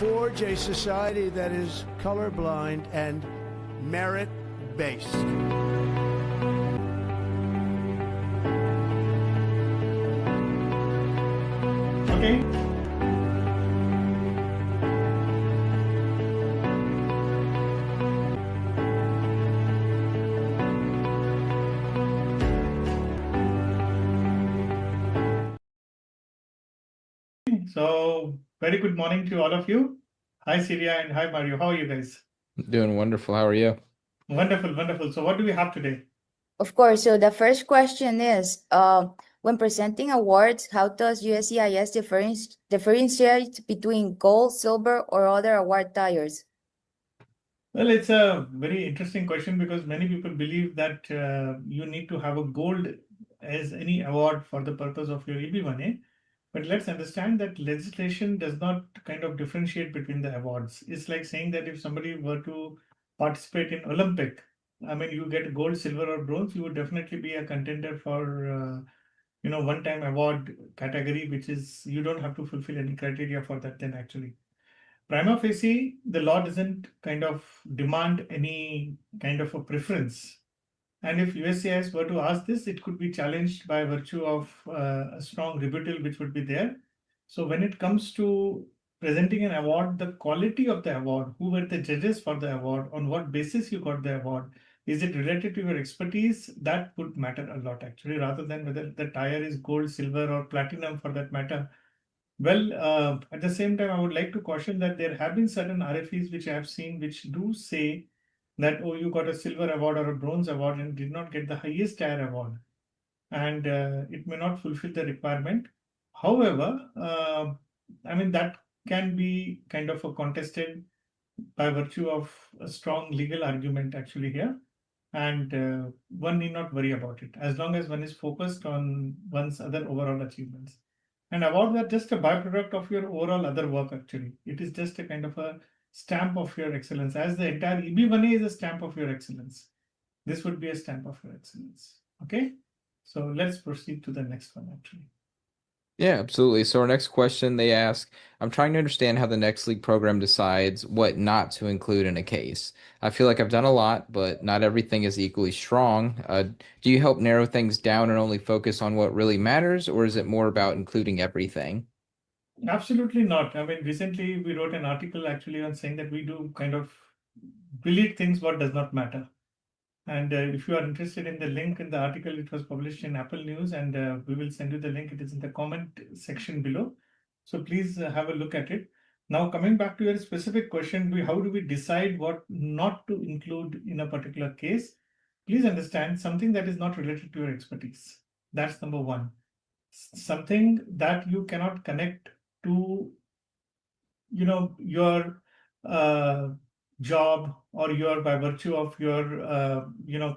forge a society that is colorblind and merit-based. Okay. So, very good morning to all of you. Hi, Syria, and hi, Mario. How are you guys? Doing wonderful. How are you? Wonderful, wonderful. So, what do we have today? Of course. So the first question is, when presenting awards, how does USCIS differentiate between gold, silver, or other award tiers? Well, it's a very interesting question because many people believe that you need to have a gold as any award for the purpose of your EB1A. But let's understand that legislation does not kind of differentiate between the awards. It's like saying that if somebody were to participate in Olympic, I mean, you get gold, silver, or bronze, you would definitely be a contender for, one-time award category, which is you don't have to fulfill any criteria for that then actually. Prima facie, the law doesn't kind of demand any kind of a preference. And if USCIS were to ask this, it could be challenged by virtue of a strong rebuttal which would be there. So when it comes to presenting an award, the quality of the award, who were the judges for the award, on what basis you got the award, is it related to your expertise? That would matter a lot actually, rather than whether the tire is gold, silver, or platinum for that matter. Well, at the same time, I would like to caution that there have been certain RFEs which I have seen which do say that, oh, you got a silver award or a bronze award and did not get the highest tier award. And it may not fulfill the requirement. However, I mean, that can be kind of a contested by virtue of a strong legal argument actually here. And one need not worry about it as long as one is focused on one's other overall achievements. And awards are just a byproduct of your overall other work actually. It is just a kind of a stamp of your excellence, as the entire EB1A is a stamp of your excellence. This would be a stamp of your excellence. Okay, so let's proceed to the next one actually. Yeah, absolutely. So our next question, they ask, I'm trying to understand how the next league program decides what not to include in a case. I feel like I've done a lot, but not everything is equally strong. Do you help narrow things down and only focus on what really matters, or is it more about including everything? Absolutely not. I mean, recently we wrote an article actually on saying that we do kind of delete things what does not matter. And if you are interested in the link in the article, it was published in Apple News, and we will send you the link. It is in the comment section below. So please have a look at it. Now, coming back to your specific question, how do we decide what not to include in a particular case? Please understand something that is not related to your expertise. That's number one. Something that you cannot connect to, your job, or your by virtue of your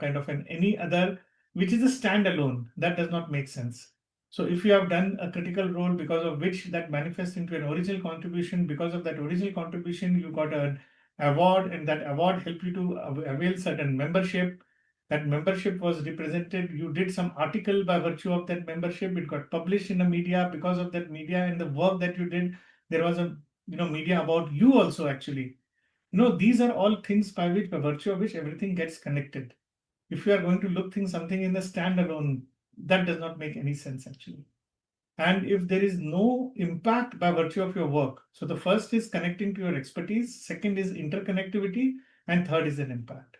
kind of any other which is a standalone, that does not make sense. So if you have done a critical role because of which that manifests into an original contribution, because of that original contribution you got an award, and that award helped you to avail certain membership, that membership was represented, you did some article by virtue of that membership, it got published in the media, because of that media and the work that you did, there was a media about you also actually. These are all things by virtue of which everything gets connected. If you are going to look things something in the standalone, that does not make any sense actually. And if there is no impact by virtue of your work, so the first is connecting to your expertise, second is interconnectivity, and third is an impact.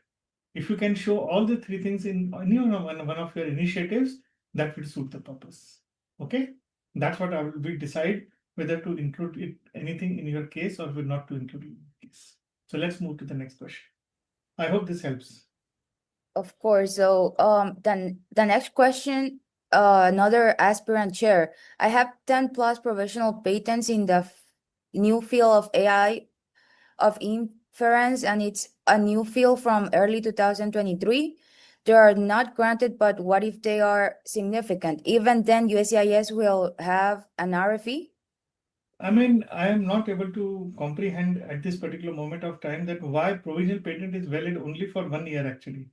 If you can show all the three things in any one of your initiatives, that will suit the purpose. Okay, that's what I will decide whether to include anything in your case or will not to include it in your case. So let's move to the next question. I hope this helps. Of course. So then the next question, another aspirant chair. I have 10 plus professional patents in the new field of AI of inference, and it's a new field from early 2023. They are not granted, but what if they are significant? Even then, USCIS will have an RFE? I mean, I am not able to comprehend at this particular moment of time that why provisional patent is valid only for 1 year actually.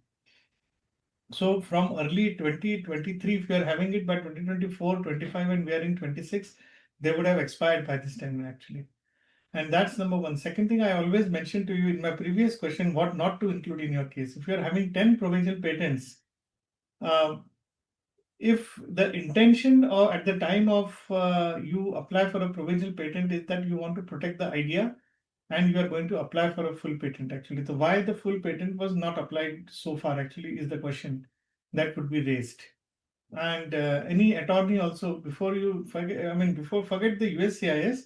So from early 2023, if we are having it by 2024, 25, and we are in 26, they would have expired by this time actually. And that's number one. Second thing, I always mentioned to you in my previous question, what not to include in your case. If you're having 10 provisional patents, if the intention or at the time of you apply for a provisional patent is that you want to protect the idea and you are going to apply for a full patent, actually. So why the full patent was not applied so far actually is the question that would be raised. And any attorney also, before you forget, before forget the USCIS,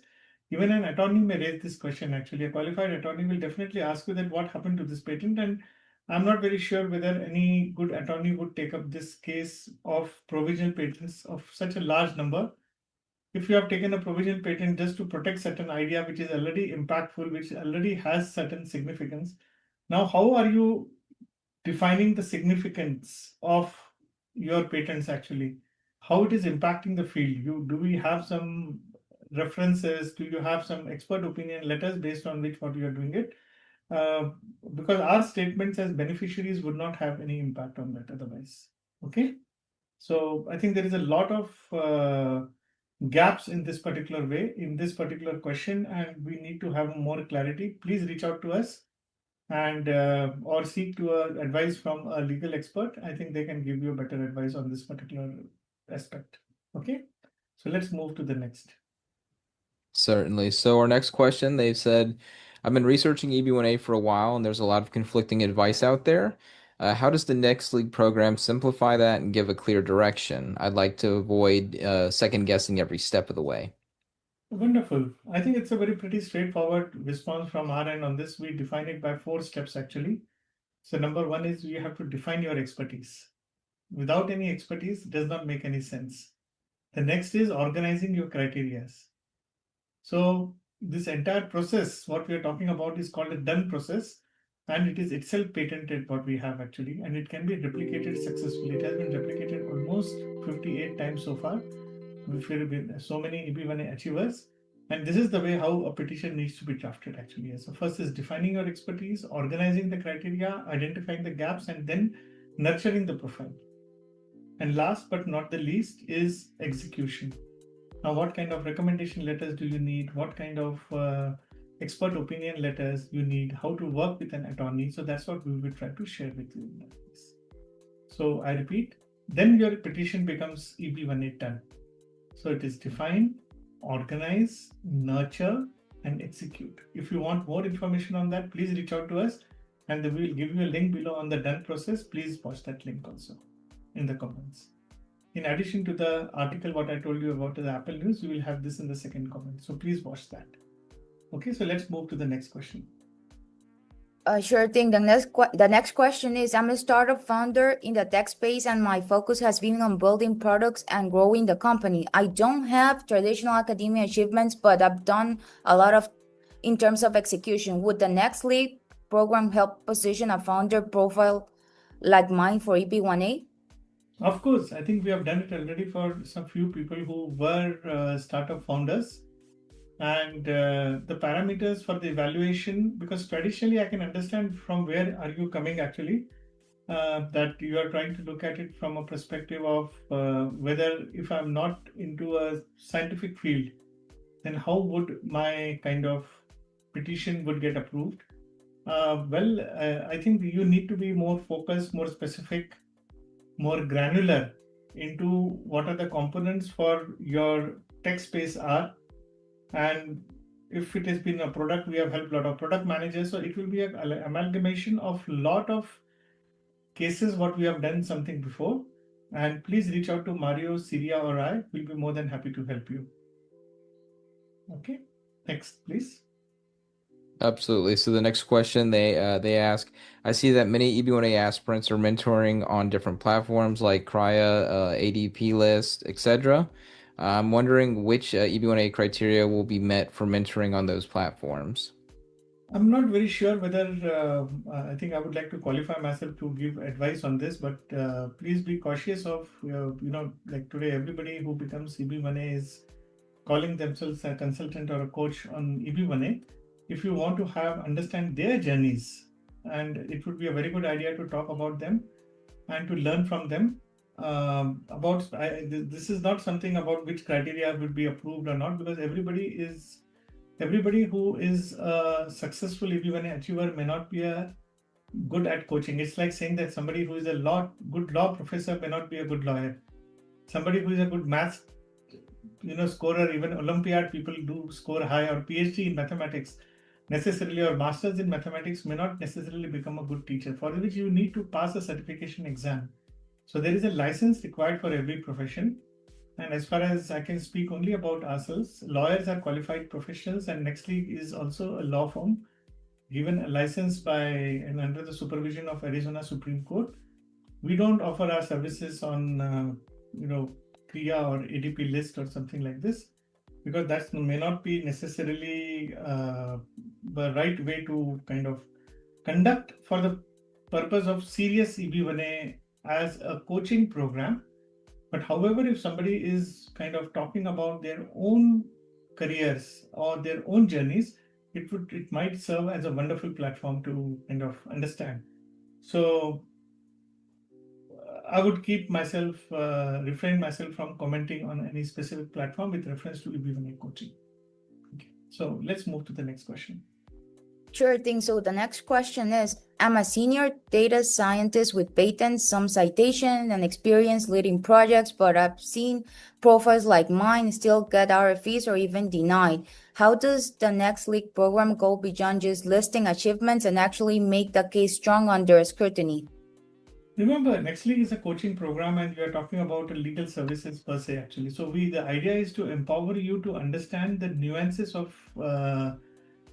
even an attorney may raise this question actually. A qualified attorney will definitely ask you that what happened to this patent, and I'm not very sure whether any good attorney would take up this case of provisional patents of such a large number. If you have taken a provisional patent just to protect certain idea which is already impactful, which already has certain significance, now how are you defining the significance of your patents actually? How it is impacting the field? Do we have some references? Do you have some expert opinion letters based on which what you are doing it? Because our statements as beneficiaries would not have any impact on that otherwise. Okay. So I think there is a lot of gaps in this particular way, in this particular question, and we need to have more clarity. Please reach out to us and or seek to advice from a legal expert. I think they can give you better advice on this particular aspect. Okay. So let's move to the next. Certainly. So our next question, they've said, I've been researching EB1A for a while, and there's a lot of conflicting advice out there. How does the Next League program simplify that and give a clear direction? I'd like to avoid second guessing every step of the way. Wonderful. I think it's a very pretty straightforward response from our end on this. We define it by 4 steps actually. So number one is you have to define your expertise. Without any expertise, it does not make any sense. The next is organizing your criteria. So this entire process, what we are talking about is called a done process, and it is itself patented what we have actually, and it can be replicated successfully. It has been replicated almost 58 times so far. We've been so many EB1A achievers, and this is the way how a petition needs to be drafted actually. So first is defining your expertise, organizing the criteria, identifying the gaps, and then nurturing the profile. And last but not the least is execution. Now, what kind of recommendation letters do you need? What kind of expert opinion letters you need? How to work with an attorney? So that's what we will try to share with you in that case. So I repeat, then your petition becomes EB1A done. So it is define, organize, nurture, and execute. If you want more information on that, please reach out to us, and we will give you a link below on the done process. Please watch that link also in the comments. In addition to the article, what I told you about the Apple News, you will have this in the second comment. So please watch that. Okay, so let's move to the next question. Sure thing. The next question is, I'm a startup founder in the tech space and my focus has been on building products and growing the company. I don't have traditional academia achievements, but I've done a lot of in terms of execution. Would the Next League program help position a founder profile like mine for EB1A? Of course, I think we have done it already for some few people who were startup founders. And the parameters for the evaluation, because traditionally I can understand from where are you coming actually, that you are trying to look at it from a perspective of whether if I'm not into a scientific field, then how would my kind of petition would get approved? I think you need to be more focused, more specific, more granular into what are the components for your tech space are. And if it has been a product, we have helped a lot of product managers. So it will be an amalgamation of lot of cases what we have done something before. And please reach out to Mario, Syria, or I. We'll be more than happy to help you. Okay, next, please. Absolutely. So the next question they ask, I see that many EB1A aspirants are mentoring on different platforms like Crya, ADP List, etc. I'm wondering which EB1A criteria will be met for mentoring on those platforms. I'm not very sure whether I think I would like to qualify myself to give advice on this, but please be cautious of, like today, everybody who becomes EB1A is calling themselves a consultant or a coach on EB1A. If you want to understand their journeys, and it would be a very good idea to talk about them and to learn from them. This is not something about which criteria would be approved or not, because everybody is everybody who is a successful EB1A achiever may not be good at coaching. It's like saying that somebody who is a good law professor may not be a good lawyer. Somebody who is a good maths scorer, even Olympiad people do score high, or PhD in mathematics necessarily, or masters in mathematics may not necessarily become a good teacher, for which you need to pass a certification exam. So there is a license required for every profession. And as far as I can speak only about ourselves, lawyers are qualified professionals, and Nextleague is also a law firm given a license by and under the supervision of Arizona Supreme Court. We don't offer our services on PRIA or ADP list or something like this, because that may not be necessarily the right way to kind of conduct for the purpose of serious EB1A as a coaching program. But however, if somebody is kind of talking about their own careers or their own journeys, it might serve as a wonderful platform to kind of understand. So I would keep myself, refrain myself from commenting on any specific platform with reference to EB1A coaching. Okay. So let's move to the next question. Sure thing. So the next question is, I'm a senior data scientist with patents, some citation and experience leading projects, but I've seen profiles like mine still get RFEs or even denied. How does the Nextleague program go beyond just listing achievements and actually make the case strong under scrutiny? Remember, Nextleague is a coaching program, and we are talking about legal services per se, actually. So the idea is to empower you to understand the nuances of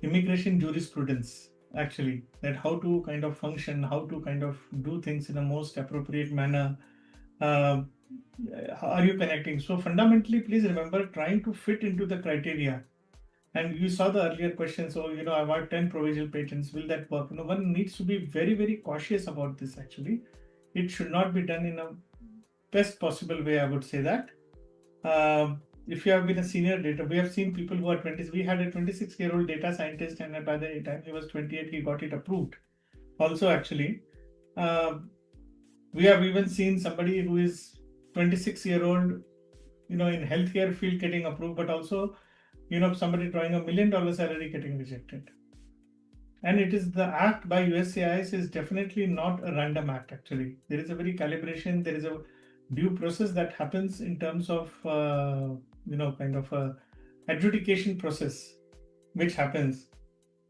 immigration jurisprudence, actually, that how to kind of function, how to kind of do things in a most appropriate manner. How are you connecting? So fundamentally, please remember trying to fit into the criteria. And you saw the earlier question, so I want 10 provisional patents. Will that work? One needs to be very, very cautious about this, actually. It should not be done in a best possible way, I would say that. If you have been a senior data, we have seen people who are 20. We had a 26-year-old data scientist, and by the time he was 28, he got it approved. Also, actually, we have even seen somebody who is 26-year-old, in healthcare field getting approved, but also, somebody drawing $1 million salary getting rejected. And it is the act by USCIS is definitely not a random act, actually. There is a very calibration, there is a due process that happens in terms of, kind of a adjudication process, which happens.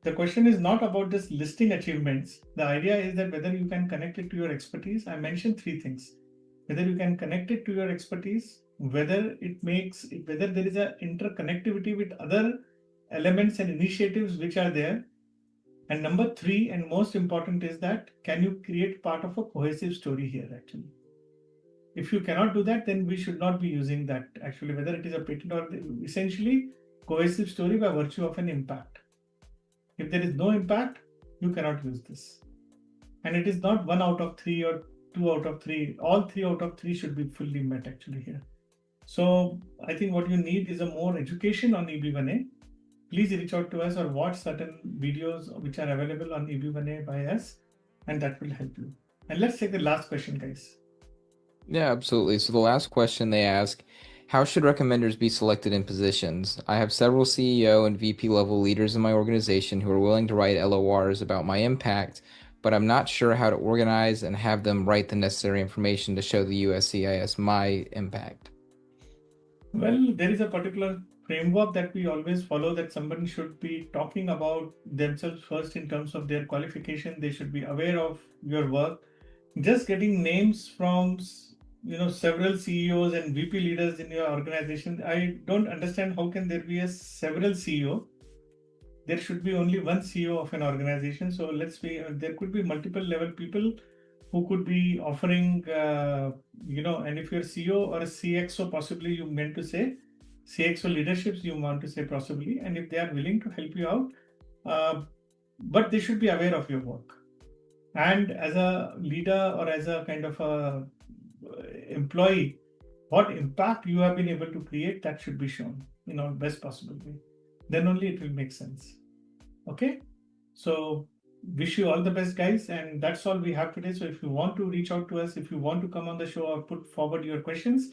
The question is not about this listing achievements. The idea is that whether you can connect it to your expertise. I mentioned 3 things. Whether you can connect it to your expertise, whether there is an interconnectivity with other elements and initiatives which are there. And number 3, and most important, is that can you create part of a cohesive story here, actually. If you cannot do that, then we should not be using that, actually, whether it is a patent or essentially cohesive story by virtue of an impact. If there is no impact, you cannot use this. And it is not 1 out of 3 or 2 out of 3. All 3 out of 3 should be fully met, actually, here. So I think what you need is a more education on EB1A. Please reach out to us or watch certain videos which are available on EB1A by us, and that will help you. And let's take the last question, guys. Yeah, absolutely. So the last question they ask, how should recommenders be selected in positions? I have several CEO and VP level leaders in my organization who are willing to write LORs about my impact, but I'm not sure how to organize and have them write the necessary information to show the USCIS my impact. Well, there is a particular framework that we always follow, that someone should be talking about themselves first in terms of their qualification. They should be aware of your work. Just getting names from several CEOs and VP leaders in your organization, I don't understand how can there be a several CEO. There should be only one CEO of an organization. So there could be multiple level people who could be offering, and if you're CEO or a CXO, possibly you meant to say CXO leaderships, you want to say possibly, and if they are willing to help you out, but they should be aware of your work. And as a leader or as a kind of a employee, what impact you have been able to create, that should be shown in our best possible way. Then only it will make sense. Okay, so wish you all the best, guys, and that's all we have today. So if you want to reach out to us, if you want to come on the show or put forward your questions,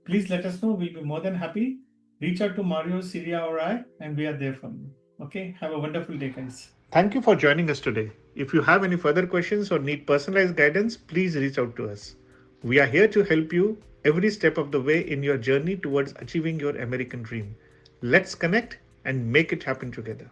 please let us know. We'll be more than happy. Reach out to Mario, Syria, or I, and we are there for you. Okay, have a wonderful day, guys. Thank you for joining us today. If you have any further questions or need personalized guidance, please reach out to us. We are here to help you every step of the way in your journey towards achieving your American dream. Let's connect and make it happen together.